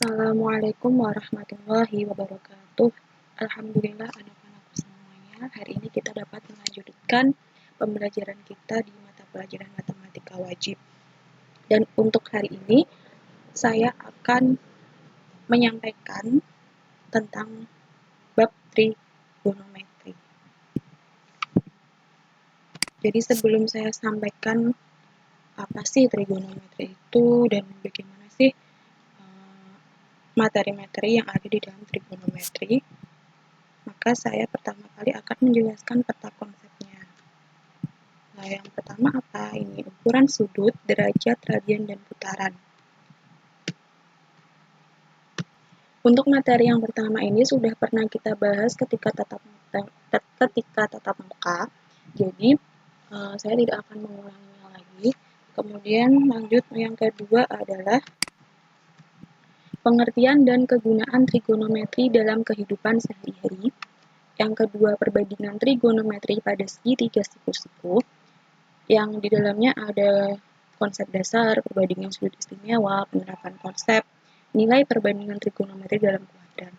Assalamualaikum warahmatullahi wabarakatuh. Alhamdulillah anak-anakku semuanya. Hari ini kita dapat melanjutkan pembelajaran kita di mata pelajaran matematika wajib. Dan untuk hari ini saya akan menyampaikan tentang bab trigonometri. Jadi sebelum saya sampaikan apa sih trigonometri itu dan bagaimana sih materi-materi yang ada di dalam trigonometri, maka saya pertama kali akan menjelaskan peta konsepnya. Nah, yang pertama apa? Ini ukuran sudut, derajat, radian, dan putaran. Untuk materi yang pertama ini sudah pernah kita bahas ketika tatap muka. Jadi, saya tidak akan mengulanginya lagi. Kemudian lanjut yang kedua adalah pengertian dan kegunaan trigonometri dalam kehidupan sehari-hari. Yang kedua, perbandingan trigonometri pada segitiga siku-siku, yang di dalamnya ada konsep dasar, perbandingan sudut istimewa, penerapan konsep, nilai perbandingan trigonometri dalam kuadran.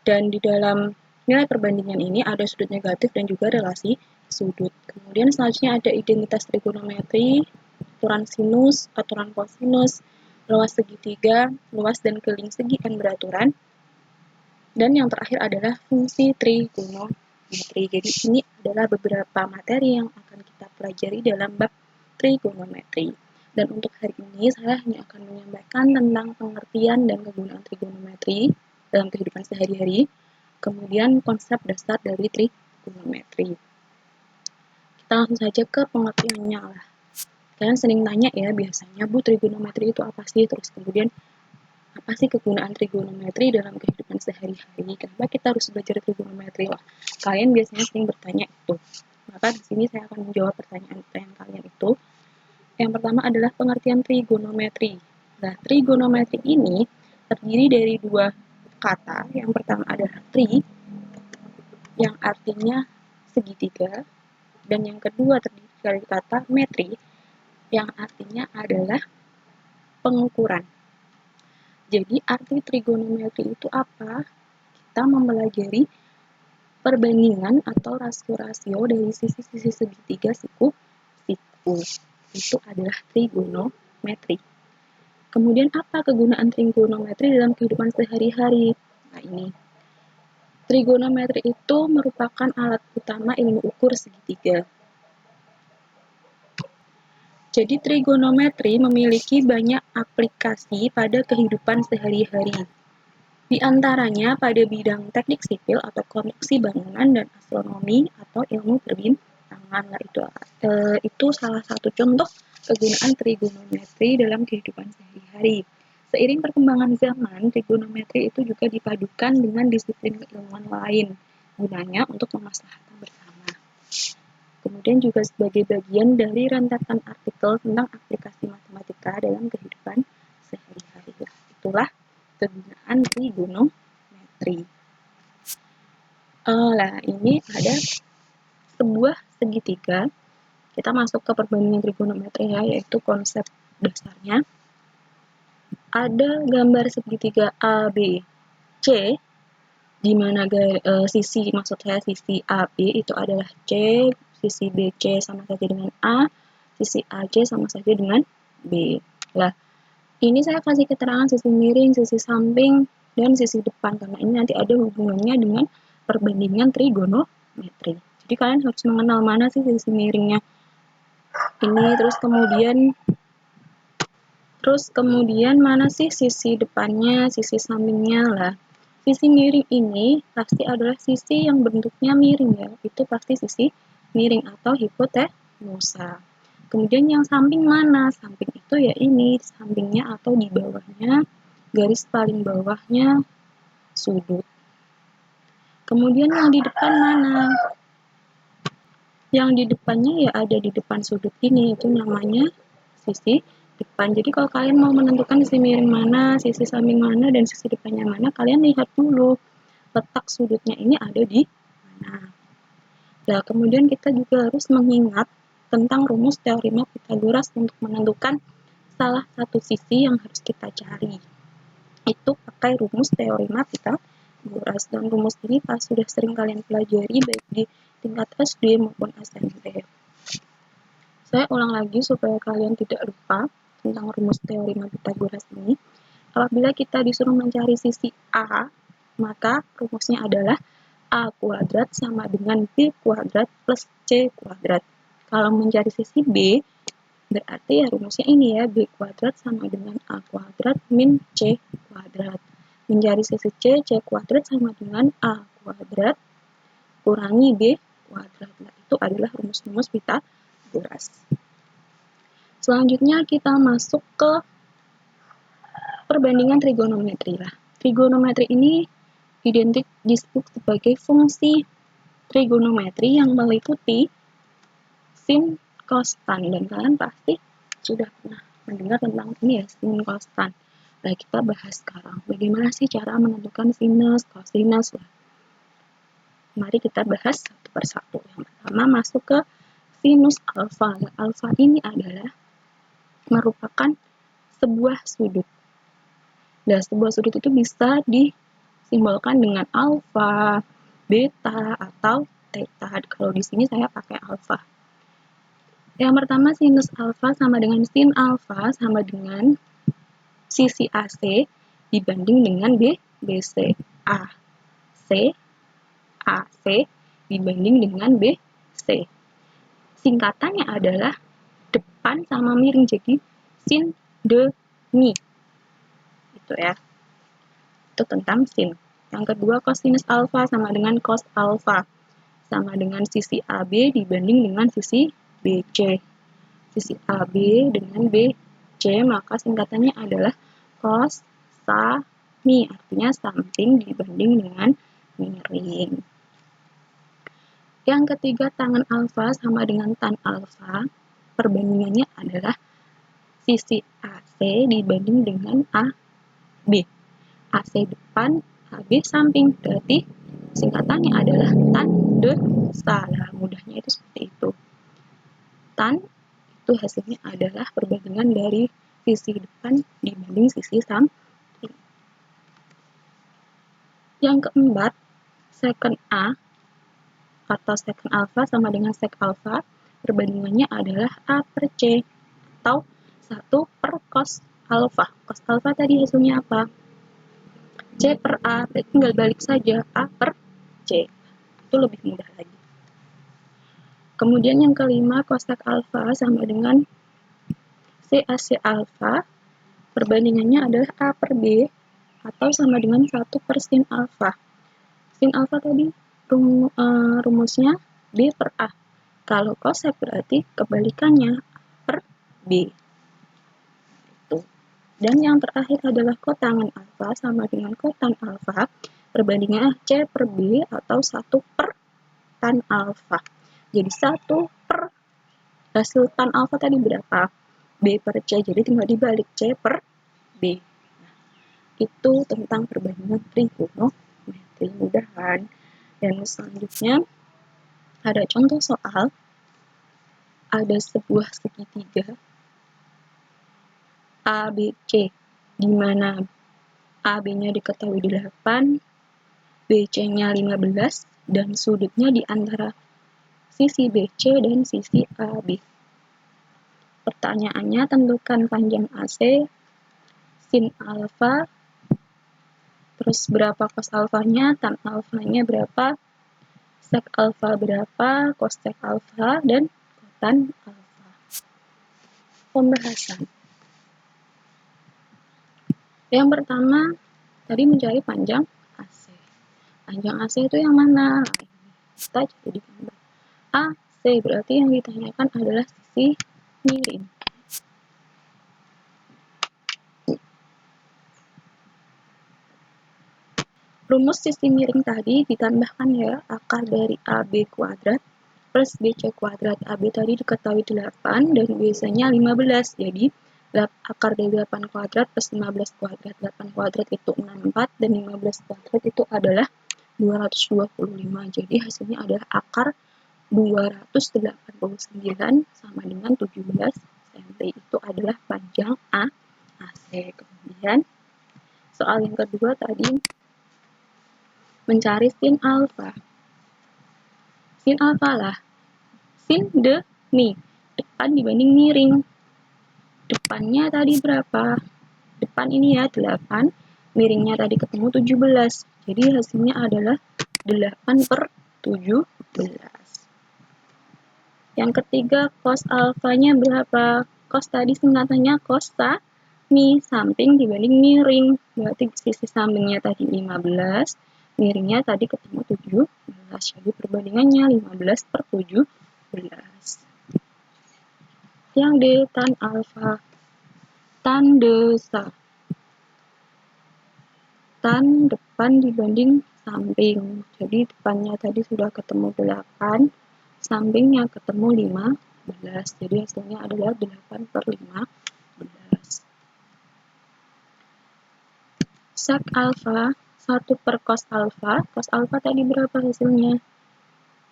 Dan di dalam nilai perbandingan ini ada sudut negatif dan juga relasi sudut. Kemudian selanjutnya ada identitas trigonometri, aturan sinus, aturan kosinus, luas segitiga, luas dan keliling segi n beraturan. Dan yang terakhir adalah fungsi trigonometri. Jadi ini adalah beberapa materi yang akan kita pelajari dalam bab trigonometri. Dan untuk hari ini saya hanya akan menyampaikan tentang pengertian dan kegunaan trigonometri dalam kehidupan sehari-hari, kemudian konsep dasar dari trigonometri. Kita langsung saja ke pengertiannya lah. Kalian sering tanya ya biasanya, Bu, trigonometri itu apa sih? Terus kemudian apa sih kegunaan trigonometri dalam kehidupan sehari-hari? Kenapa kita harus belajar trigonometri? Wah, kalian biasanya sering bertanya itu. Maka di sini saya akan menjawab pertanyaan-pertanyaan kalian itu. Yang pertama adalah pengertian trigonometri. Nah, trigonometri ini terdiri dari dua kata. Yang pertama adalah tri, yang artinya segitiga, dan yang kedua terdiri dari kata metri, yang artinya adalah pengukuran. Jadi arti trigonometri itu apa? Kita mempelajari perbandingan atau rasio-rasio dari sisi-sisi segitiga siku. Itu adalah trigonometri. Kemudian apa kegunaan trigonometri dalam kehidupan sehari-hari? Nah ini, trigonometri itu merupakan alat utama ilmu ukur segitiga. Jadi trigonometri memiliki banyak aplikasi pada kehidupan sehari-hari. Di antaranya pada bidang teknik sipil atau konstruksi bangunan dan astronomi atau ilmu perbintangan. Nah, itu salah satu contoh kegunaan trigonometri dalam kehidupan sehari-hari. Seiring perkembangan zaman, trigonometri itu juga dipadukan dengan disiplin keilmuan lain, gunanya untuk kemaslahatan bersama. Kemudian juga sebagai bagian dari rentetan artikel tentang aplikasi matematika dalam kehidupan sehari-hari. Itulah kegunaan trigonometri. Nah, ini ada sebuah segitiga. Kita masuk ke perbandingan trigonometri ya, yaitu konsep dasarnya. Ada gambar segitiga ABC, di mana sisi, maksud saya sisi AB itu adalah C, sisi BC sama saja dengan A, sisi AC sama saja dengan B. Nah, ini saya kasih keterangan sisi miring, sisi samping, dan sisi depan, karena ini nanti ada hubungannya dengan perbandingan trigonometri. Jadi kalian harus mengenal mana sih sisi miringnya ini, terus kemudian mana sih sisi depannya, sisi sampingnya lah. Sisi miring ini pasti adalah sisi yang bentuknya miring ya, itu pasti sisi miring atau hipotenusa. Kemudian yang samping mana? Samping itu ya ini, sampingnya atau di bawahnya, garis paling bawahnya sudut. Kemudian yang di depan mana? Yang di depannya ya ada di depan sudut ini, itu namanya sisi depan. Jadi kalau kalian mau menentukan sisi miring mana, sisi samping mana, dan sisi depannya mana, kalian lihat dulu letak sudutnya ini ada di mana. Nah, kemudian kita juga harus mengingat tentang rumus teorema Pythagoras untuk menentukan salah satu sisi yang harus kita cari. itu pakai rumus teorema Pythagoras, dan rumus ini sudah sering kalian pelajari baik di tingkat SD maupun SMP. Saya ulang lagi supaya kalian tidak lupa tentang rumus teorema Pythagoras ini. Apabila kita disuruh mencari sisi A, maka rumusnya adalah A kuadrat sama dengan B kuadrat plus C kuadrat. Kalau mencari sisi B, berarti ya rumusnya ini ya, B kuadrat sama dengan A kuadrat min C kuadrat. Mencari sisi C, C kuadrat sama dengan A kuadrat kurangi B kuadrat. Nah, itu adalah rumus-rumus Pythagoras. Selanjutnya kita masuk ke perbandingan trigonometri lah. Trigonometri ini identik disebut sebagai fungsi trigonometri yang meliputi sin, cos, tan, dan kalian pasti sudah pernah mendengar tentang ini ya, sin, cos, tan. Nah, kita bahas sekarang bagaimana sih cara menentukan sinus, cosinus. Mari kita bahas satu persatu. Yang pertama masuk ke sinus alfa. Nah, alfa ini adalah merupakan sebuah sudut. Nah, sebuah sudut itu bisa disimbolkan dengan alfa, beta, atau theta. Kalau di sini saya pakai alfa. Yang pertama, sinus alfa sama dengan sin alfa sama dengan sisi AC dibanding dengan BC. AC dibanding dengan BC. Singkatannya adalah depan sama miring, jadi sin de mi. Itu ya. Itu tentang sin. Yang kedua, cosinus alfa sama dengan cos alfa. Sama dengan sisi AB dibanding dengan sisi BC. Sisi AB dengan BC, maka singkatannya adalah cos sa mi, artinya samping dibanding dengan miring. Yang ketiga, tangen alfa sama dengan tan alfa. Perbandingannya adalah sisi AC dibanding dengan AB. AC depan, AB samping. Berarti singkatannya adalah tan de sa. Mudahnya itu seperti itu. Tan itu hasilnya adalah perbandingan dari sisi depan dibanding sisi samping. Yang keempat, secant A atau secant alpha sama dengan sec alpha, perbandingannya adalah A per C atau 1 per cos alpha. Cos alpha tadi hasilnya apa? C per A, tinggal balik saja A per C. Itu lebih mudah lagi. Kemudian yang kelima, cosec alpha sama dengan CAC alpha, perbandingannya adalah A per B atau sama dengan 1 per sin alpha. Sin alpha tadi rumusnya B per A. Kalau cosec berarti kebalikannya A per B. Itu. Dan yang terakhir adalah kotangen alpha sama dengan kotan alpha, perbandingannya C per B atau 1 per tan alpha. Jadi 1 per hasil tan alpha tadi berapa? B per C, jadi tinggal dibalik C per B. Nah, itu tentang perbandingan trigonometri. Mudahan. Dan selanjutnya ada contoh soal. Ada sebuah segitiga ABC di mana AB-nya diketahui 8, BC-nya 15, dan sudutnya di antara sisi BC dan sisi AB. Pertanyaannya, tentukan panjang AC, sin alfa, terus berapa cos alfanya, tan alfanya berapa, sec alfa berapa, cosec alfa, dan kotan alfa. Pembahasan. Yang pertama, tadi mencari panjang AC. Panjang AC itu yang mana? Kita jadi gambar. AC berarti yang ditanyakan adalah sisi miring. Rumus sisi miring tadi ditambahkan ya, akar dari AB kuadrat plus BC kuadrat. AB tadi diketahui 8 dan BC-nya 15. Jadi akar dari 8 kuadrat plus 15 kuadrat. 8 kuadrat itu 64 dan 15 kuadrat itu adalah 225. Jadi hasilnya adalah akar 289 sama dengan 17 cm. Itu adalah panjang AC. Kemudian soal yang kedua tadi mencari sin alfa. Sin alfa lah. Sin de nih, depan dibanding miring. Depannya tadi berapa? Depan ini ya 8, miringnya tadi ketemu 17. Jadi hasilnya adalah 8/17. Yang ketiga, cos alfanya berapa? Cos tadi singkatannya kosa mi, samping dibanding miring. Berarti sisi sampingnya tadi 15, miringnya tadi ketemu 17. Jadi perbandingannya 15/17. Yang D, tan alfa. Tan desa. Tan depan dibanding samping. Jadi depannya tadi sudah ketemu 8, sampingnya ketemu 15. Jadi hasilnya adalah 8/15. Sek alfa 1/cos alfa. Cos alfa tadi berapa hasilnya?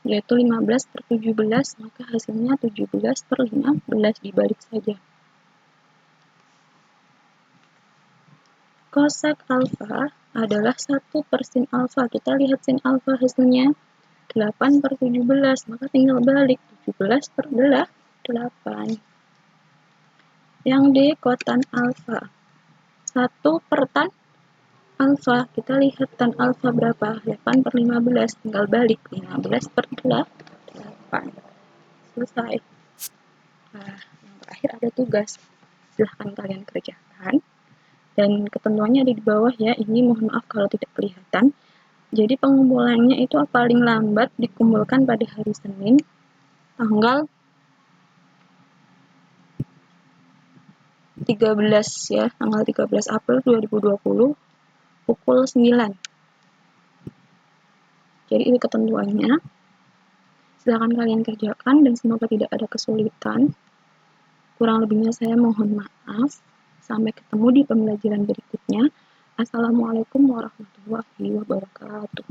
Yaitu 15/17, maka hasilnya 17/15, dibalik saja. Cosec alfa adalah 1/sin alfa. Kita lihat sin alfa hasilnya 8/17, maka tinggal balik 17/8. Yang D, kotan alfa 1/tan alfa. Kita lihat tan alfa berapa? 8/15, tinggal balik 15/8. Selesai. Nah, yang terakhir ada tugas. Silahkan kalian kerjakan. Dan ketentuannya ada di bawah ya, ini mohon maaf kalau tidak kelihatan. Jadi pengumpulannya itu paling lambat dikumpulkan pada hari Senin, tanggal 13 ya, tanggal 13 April 2020, pukul 9. Jadi ini ketentuannya. Silakan kalian kerjakan dan semoga tidak ada kesulitan. Kurang lebihnya saya mohon maaf. Sampai ketemu di pembelajaran berikutnya. Assalamualaikum warahmatullahi wabarakatuh.